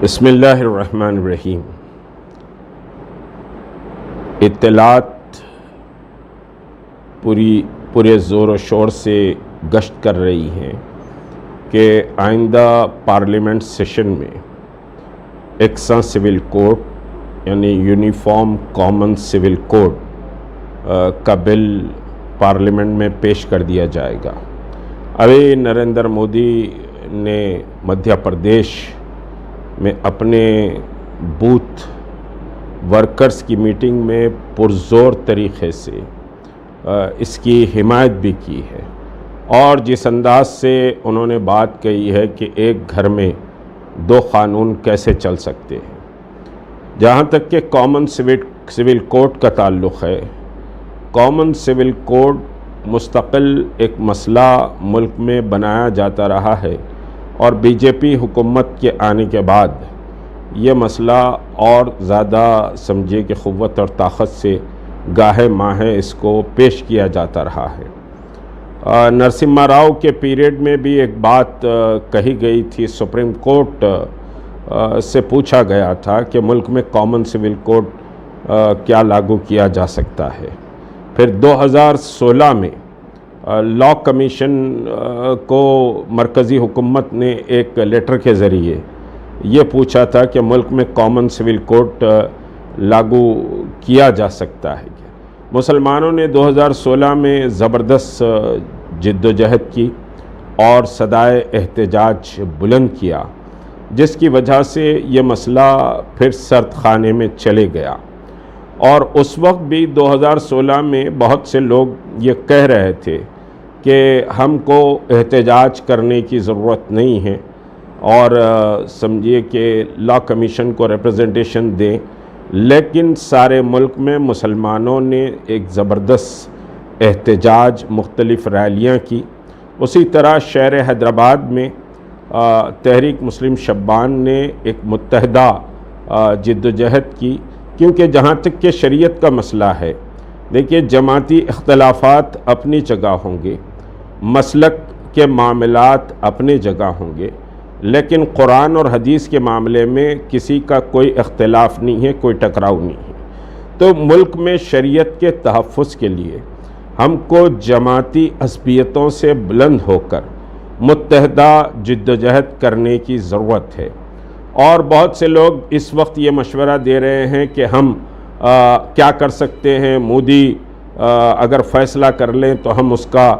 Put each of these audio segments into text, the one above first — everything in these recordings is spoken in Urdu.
بسم اللہ الرحمن الرحیم۔ اطلاعات پورے زور و شور سے گشت کر رہی ہیں کہ آئندہ پارلیمنٹ سیشن میں یکساں سول کوڈ یعنی یونیفارم کامن سول کوڈ کا بل پارلیمنٹ میں پیش کر دیا جائے گا۔ ابھی نریندر مودی نے مدھیہ پردیش میں اپنے بوتھ ورکرز کی میٹنگ میں پرزور طریقے سے اس کی حمایت بھی کی ہے، اور جس انداز سے انہوں نے بات کہی ہے کہ ایک گھر میں دو قانون کیسے چل سکتے ہیں۔ جہاں تک کہ کامن سول کوڈ کا تعلق ہے، کامن سول کوڈ مستقل ایک مسئلہ ملک میں بنایا جاتا رہا ہے، اور بی جے پی حکومت کے آنے کے بعد یہ مسئلہ اور زیادہ سمجھے کہ قوت اور طاقت سے گاہے ماہے اس کو پیش کیا جاتا رہا ہے۔ نرسمہا راؤ کے پیریڈ میں بھی ایک بات کہی گئی تھی، سپریم کورٹ سے پوچھا گیا تھا کہ ملک میں کامن سول کوڈ کیا لاگو کیا جا سکتا ہے۔ پھر 2016 میں لاء کمیشن کو مرکزی حکومت نے ایک لیٹر کے ذریعے یہ پوچھا تھا کہ ملک میں کامن سول کوڈ لاگو کیا جا سکتا ہے۔ مسلمانوں نے 2016 میں زبردست جد و جہد کی اور صدائے احتجاج بلند کیا، جس کی وجہ سے یہ مسئلہ پھر سرد خانے میں چلے گیا، اور اس وقت بھی 2016 میں بہت سے لوگ یہ کہہ رہے تھے کہ ہم کو احتجاج کرنے کی ضرورت نہیں ہے، اور سمجھیے کہ لاء کمیشن کو ریپرزنٹیشن دیں، لیکن سارے ملک میں مسلمانوں نے ایک زبردست احتجاج، مختلف ریلیاں کی۔ اسی طرح شہر حیدرآباد میں تحریک مسلم شبان نے ایک متحدہ جد و جہد کی، کیونکہ جہاں تک کہ شریعت کا مسئلہ ہے، دیکھیے جماعتی اختلافات اپنی جگہ ہوں گے، مسلک کے معاملات اپنی جگہ ہوں گے، لیکن قرآن اور حدیث کے معاملے میں کسی کا کوئی اختلاف نہیں ہے، کوئی ٹکراؤ نہیں ہے۔ تو ملک میں شریعت کے تحفظ کے لیے ہم کو جماعتی عصبیتوں سے بلند ہو کر متحدہ جد و جہد کرنے کی ضرورت ہے، اور بہت سے لوگ اس وقت یہ مشورہ دے رہے ہیں کہ ہم کیا کر سکتے ہیں، مودی اگر فیصلہ کر لیں تو ہم اس کا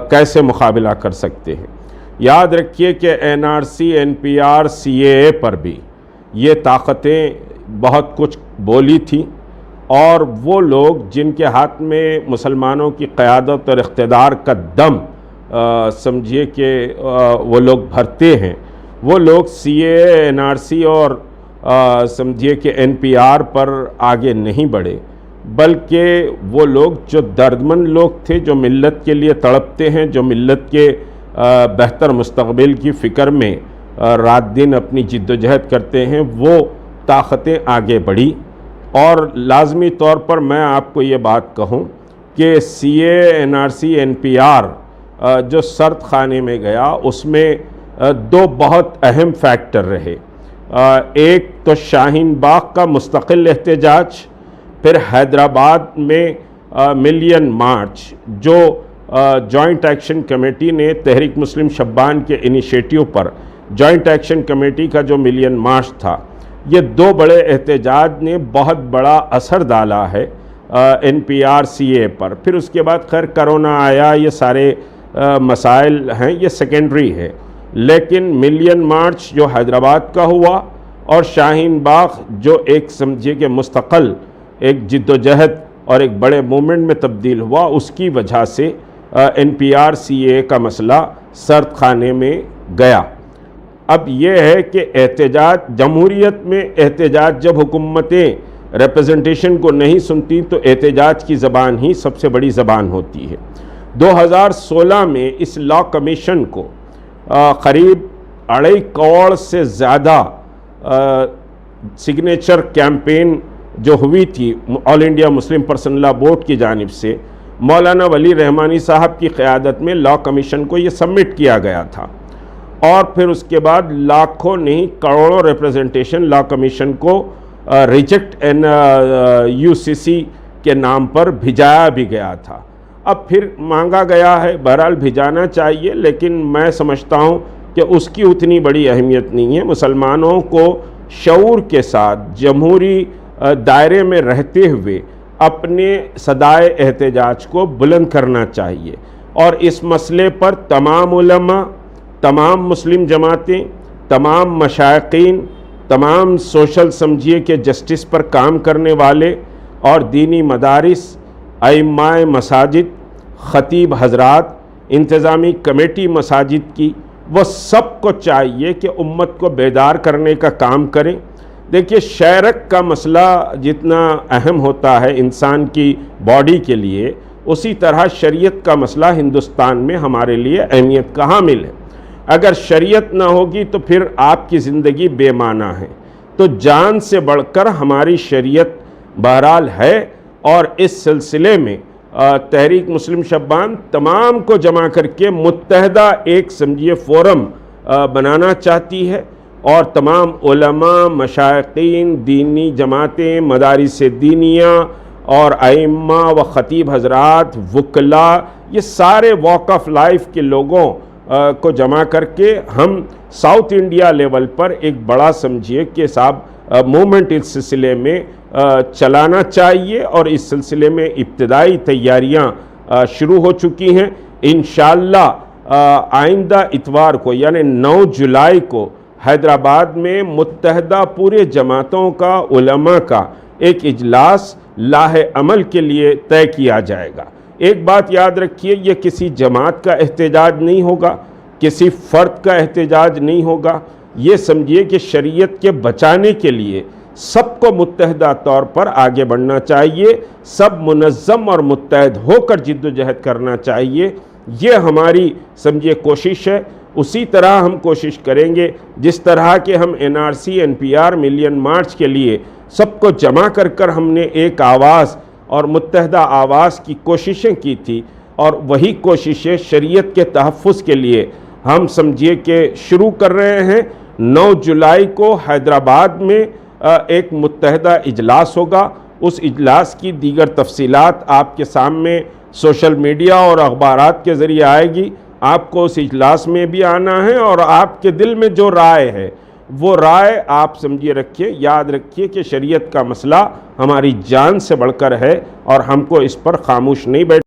کیسے مقابلہ کر سکتے ہیں۔ یاد رکھیے کہ N R C, N P R, C A A پر بھی یہ طاقتیں بہت کچھ بولی تھیں، اور وہ لوگ جن کے ہاتھ میں مسلمانوں کی قیادت اور اقتدار کا دم سمجھیے کہ وہ لوگ بھرتے ہیں، وہ لوگ سی اے اے، این آر سی اور سمجھیے کہ این پی آر پر آگے نہیں بڑھے، بلکہ وہ لوگ جو دردمند لوگ تھے، جو ملت کے لیے تڑپتے ہیں، جو ملت کے بہتر مستقبل کی فکر میں رات دن اپنی جد و جہد کرتے ہیں، وہ طاقتیں آگے بڑھی۔ اور لازمی طور پر میں آپ کو یہ بات کہوں کہ C A, N R C, N P R جو سرد خانے میں گیا، اس میں دو بہت اہم فیکٹر رہے۔ ایک تو شاہین باغ کا مستقل احتجاج، پھر حیدرآباد میں ملین مارچ جو جوائنٹ ایکشن کمیٹی نے تحریک مسلم شبان کے انیشیٹیو پر جوائنٹ ایکشن کمیٹی کا جو ملین مارچ تھا، یہ دو بڑے احتجاج نے بہت بڑا اثر ڈالا ہے این پی آر سی اے پر۔ پھر اس کے بعد خیر کرونا آیا، یہ سارے مسائل ہیں، یہ سیکنڈری ہے، لیکن ملین مارچ جو حیدرآباد کا ہوا اور شاہین باغ جو ایک سمجھے کہ مستقل ایک جد و جہد اور ایک بڑے موومنٹ میں تبدیل ہوا، اس کی وجہ سے این پی آر سی اے کا مسئلہ سرد خانے میں گیا۔ اب یہ ہے کہ احتجاج، جمہوریت میں احتجاج، جب حکومتیں ریپرزنٹیشن کو نہیں سنتی تو احتجاج کی زبان ہی سب سے بڑی زبان ہوتی ہے۔ 2016 میں اس لاء کمیشن کو قریب 2.5 کروڑ سے زیادہ سگنیچر کیمپین جو ہوئی تھی All India Muslim Personal Law Board کی جانب سے، مولانا ولی رحمانی صاحب کی قیادت میں لاء کمیشن کو یہ سبمٹ کیا گیا تھا، اور پھر اس کے بعد لاکھوں نہیں کروڑوں ریپریزنٹیشن لا کمیشن کو ریجیکٹ UCC کے نام پر بھیجایا بھی گیا تھا. اب پھر مانگا گیا ہے، بہرحال بھیجانا چاہیے، لیکن میں سمجھتا ہوں کہ اس کی اتنی بڑی اہمیت نہیں ہے. مسلمانوں کو شعور کے ساتھ جمہوری دائرے میں رہتے ہوئے اپنے صدائے احتجاج کو بلند کرنا چاہیے، اور اس مسئلے پر تمام علماء، تمام مسلم جماعتیں، تمام مشائقین، تمام سوشل سمجھیے کہ جسٹس پر کام کرنے والے اور دینی مدارس، ائمہ مساجد، خطیب حضرات، انتظامی کمیٹی مساجد کی، وہ سب کو چاہیے کہ امت کو بیدار کرنے کا کام کریں. دیکھیے، شیرک کا مسئلہ جتنا اہم ہوتا ہے انسان کی باڈی کے لیے، اسی طرح شریعت کا مسئلہ ہندوستان میں ہمارے لیے اہمیت کا حامل ہے. اگر شریعت نہ ہوگی تو پھر آپ کی زندگی بے معنی ہے. تو جان سے بڑھ کر ہماری شریعت بہرحال ہے، اور اس سلسلے میں تحریک مسلم شبان تمام کو جمع کر کے متحدہ ایک سمجھیے فورم بنانا چاہتی ہے، اور تمام علماء، مشائقین، دینی جماعتیں، مدارس دینیہ اور ائمہ و خطیب حضرات، وکلاء، یہ سارے واک آف لائف کے لوگوں کو جمع کر کے ہم ساؤتھ انڈیا لیول پر ایک بڑا سمجھیے کہ صاحب موومنٹ اس سلسلے میں چلانا چاہیے، اور اس سلسلے میں ابتدائی تیاریاں شروع ہو چکی ہیں. انشاءاللہ آئندہ اتوار کو یعنی 9 جولائی کو حیدرآباد میں متحدہ پورے جماعتوں کا، علماء کا ایک اجلاس لاہ عمل کے لیے طے کیا جائے گا. ایک بات یاد رکھیے، یہ کسی جماعت کا احتجاج نہیں ہوگا، کسی فرد کا احتجاج نہیں ہوگا. یہ سمجھیے کہ شریعت کے بچانے کے لیے سب کو متحدہ طور پر آگے بڑھنا چاہیے، سب منظم اور متحد ہو کر جد و جہد کرنا چاہیے. یہ ہماری سمجھیے کوشش ہے. اسی طرح ہم کوشش کریں گے جس طرح کہ ہم NRC NPR ملین مارچ کے لیے سب کو جمع کر کر ہم نے ایک آواز اور متحدہ آواز کی کوششیں کی تھی، اور وہی کوششیں شریعت کے تحفظ کے لیے ہم سمجھیے کہ شروع کر رہے ہیں. 9 جولائی کو حیدرآباد میں ایک متحدہ اجلاس ہوگا. اس اجلاس کی دیگر تفصیلات آپ کے سامنے سوشل میڈیا اور اخبارات کے ذریعے آئے گی. آپ کو اس اجلاس میں بھی آنا ہے، اور آپ کے دل میں جو رائے ہے وہ رائے آپ سمجھیے رکھیے. یاد رکھیے کہ شریعت کا مسئلہ ہماری جان سے بڑھ کر ہے، اور ہم کو اس پر خاموش نہیں بیٹھ